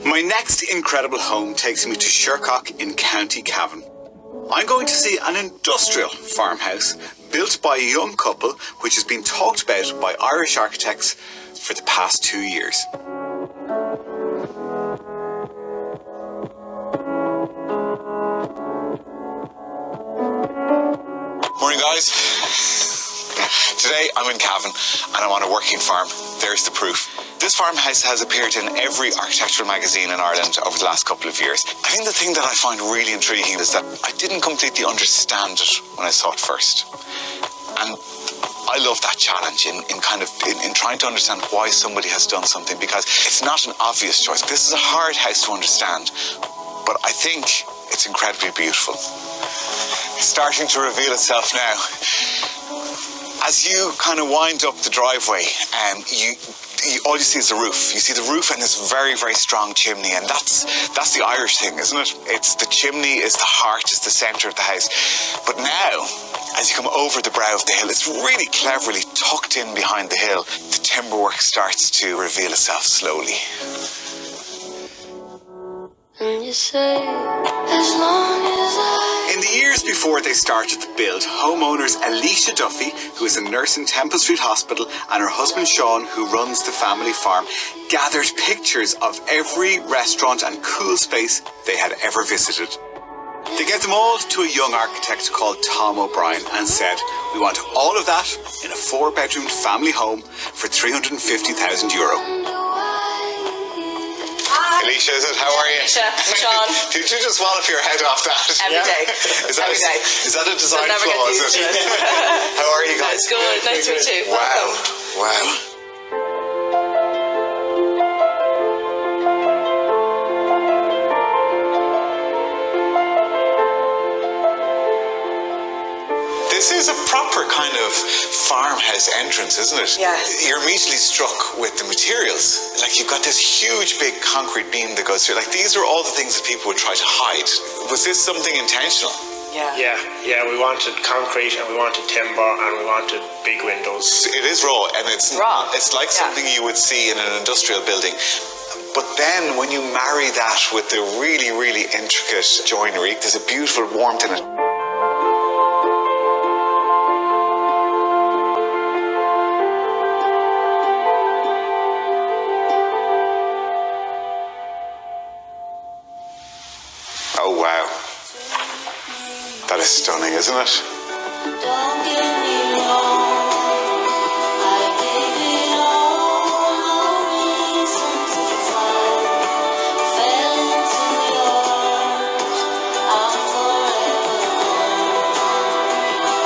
My next incredible home takes me to Shercock in County Cavan. I'm going to see an industrial farmhouse built by a young couple which has been talked about by Irish architects for the past 2 years. Morning guys. Today I'm in Cavan and I'm on a working farm. There's the proof. This farmhouse has appeared in every architectural magazine in Ireland over the last couple of years. I think the thing that I find really intriguing is that I didn't completely understand it when I saw it first. And I love that challenge in trying to understand why somebody has done something, because it's not an obvious choice. This is a hard house to understand, but I think it's incredibly beautiful. It's starting to reveal itself now. As you kind of wind up the driveway, all you see is the roof. You see the roof and this very, very strong chimney, and that's the Irish thing, isn't it? It's the chimney is the heart, it's the centre of the house. But now, as you come over the brow of the hill, it's really cleverly tucked in behind the hill. The timberwork starts to reveal itself slowly. And you say, as long as In the years before they started the build, homeowners Alicia Duffy, who is a nurse in Temple Street Hospital, and her husband Sean, who runs the family farm, gathered pictures of every restaurant and cool space they had ever visited. They gave them all to a young architect called Tom O'Brien and said, "We want all of that in a 4-bedroom family home for €350,000. Alicia, is it? How are you? Alicia, Sean. Did you just wallop your head off that? Every day. Every day. Is that a design flaw? Is it? How are you guys? That's good. Nice to meet you. Wow. Welcome. Wow. This is a proper kind of farmhouse entrance, isn't it? Yes. You're immediately struck with the materials. Like, you've got this huge big concrete beam that goes through. Like, these are all the things that people would try to hide. Was this something intentional? Yeah, we wanted concrete and we wanted timber and we wanted big windows. It is raw, and it's raw. It's like something you would see in an industrial building. But then when you marry that with the really, really intricate joinery, there's a beautiful warmth in it. Oh wow, that is stunning, isn't it? Don't get me wrong, I gave it all, no reason to fight. Fell into yours, I'm forever.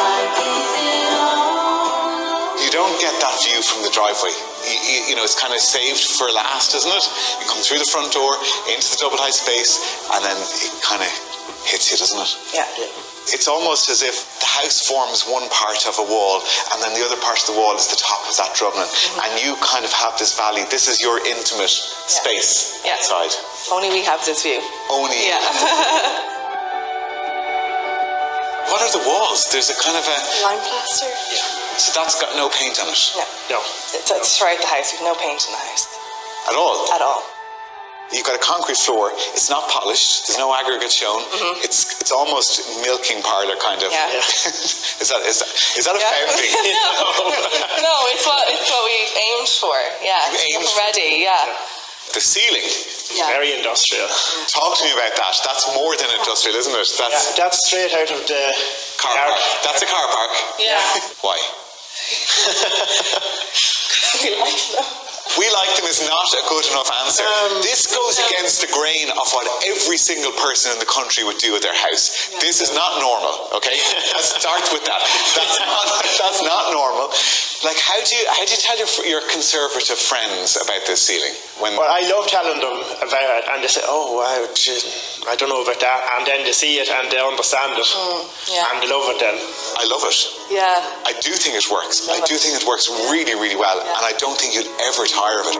I gave it all. You don't get that view from the driveway. You know, it's kind of saved for last, isn't it? You come through the front door, into the double height space, and then it kind of hits you, doesn't it? Yeah. It's almost as if the house forms one part of a wall, and then the other part of the wall is the top of that drumlin. And you kind of have this valley. This is your intimate space outside. Only we have this view. Only. Yeah. What are the walls? There's a kind of a... Lime plaster. Yeah. So that's got no paint on it? No. It's throughout the house. We've no paint in the house. At all? At all. You've got a concrete floor. It's not polished. There's no aggregate shown. It's almost milking parlour kind of. Yeah. Is that a founding? No, it's what we aimed for. Yeah. You aimed ready. Yeah. The ceiling. Yeah. Very industrial. Talk to me about that. That's more than industrial, isn't it? That's straight out of the car park. That's a car park. Yeah. Why? We like them. We like them is not a good enough answer. This goes against the grain of what every single person in the country would do with their house. This is not normal, okay? Let's start with that. That's not normal. Like, how do you tell your conservative friends about this ceiling? Well, I love telling them about it, and they say, "Oh wow, geez, I don't know about that," and then they see it and they understand it, and they love it. Then I love it. Yeah. I do think it works. I do think it works really, really well, and I don't think you'd ever tire of it.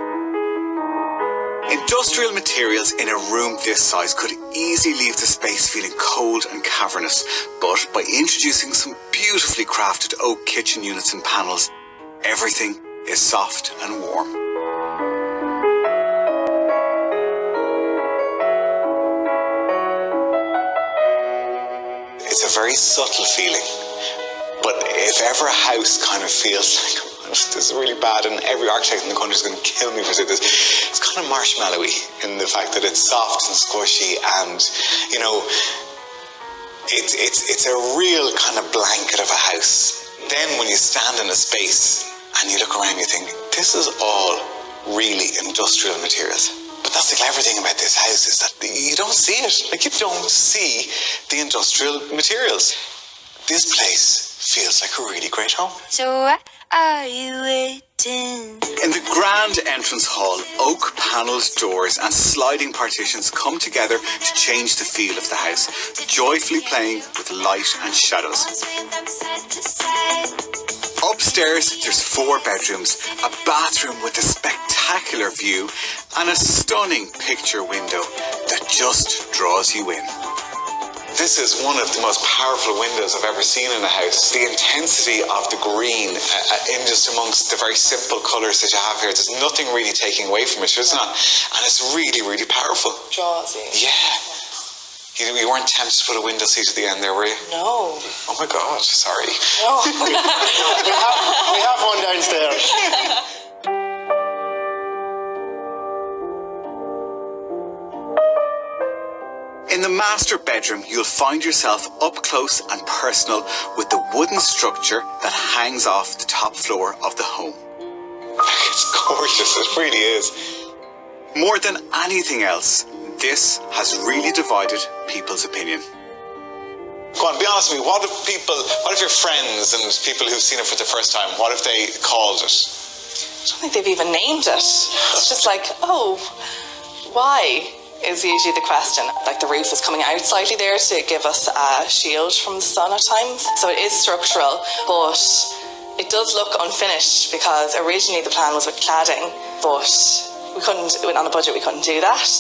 Industrial materials in a room this size could easily leave the space feeling cold and cavernous, but by introducing some beautifully crafted oak kitchen units and panels, everything is soft and warm. very subtle feeling. But if ever a house kind of feels like, this is really bad and every architect in the country is going to kill me for saying this, it's kind of marshmallowy in the fact that it's soft and squishy and, you know, it's a real kind of blanket of a house. Then when you stand in a space and you look around, you think, this is all really industrial materials. But that's the clever thing about this house, is that you don't see it. Like, you don't see the industrial materials. This place feels like a really great home. So what are you waiting? In the grand entrance hall, oak panelled doors and sliding partitions come together to change the feel of the house, joyfully playing with light and shadows. Upstairs, there's 4 bedrooms, a bathroom with a spectacular view, and a stunning picture window that just draws you in. This is one of the most powerful windows I've ever seen in a house. The intensity of the green in just amongst the very simple colours that you have here, there's nothing really taking away from it, isn't it? And it's really, really powerful. Draws you. Yeah. You weren't tempted to put a window seat at the end there, were you? No. Oh my God, sorry. No. we have one downstairs. In the master bedroom, you'll find yourself up close and personal with the wooden structure that hangs off the top floor of the home. It's gorgeous, it really is. More than anything else, this has really divided people's opinion. Go on, be honest with me, what if your friends and people who've seen it for the first time, what if they called it? I don't think they've even named it. It's just like, oh, why? Is usually the question. Like, the roof is coming out slightly there to give us a shield from the sun at times. So it is structural, but it does look unfinished because originally the plan was with cladding, but we couldn't, on a budget, we couldn't do that.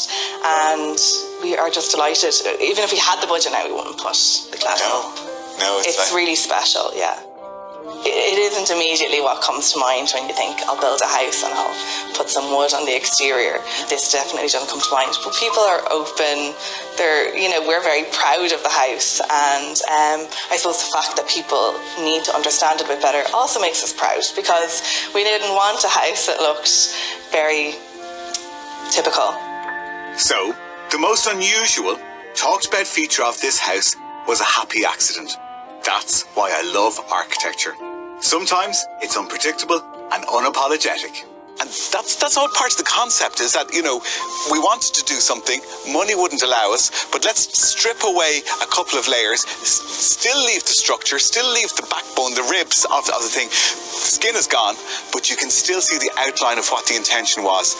And we are just delighted. Even if we had the budget now, we wouldn't put the cladding up. No, it's like, really special, yeah. It isn't immediately what comes to mind when you think, I'll build a house and I'll put some wood on the exterior. This definitely doesn't come to mind. But people are open. We're very proud of the house. And I suppose the fact that people need to understand it a bit better also makes us proud, because we didn't want a house that looked very typical. So, the most unusual, talked about feature of this house was a happy accident. That's why I love architecture. Sometimes it's unpredictable and unapologetic. And that's all part of the concept, is that, we wanted to do something, money wouldn't allow us, but let's strip away a couple of layers, still leave the structure, still leave the backbone, the ribs of the thing. The skin is gone, but you can still see the outline of what the intention was.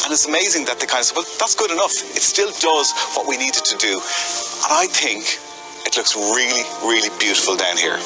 And it's amazing that they kind of said, well, that's good enough. It still does what we needed to do. And I think it looks really, really beautiful down here.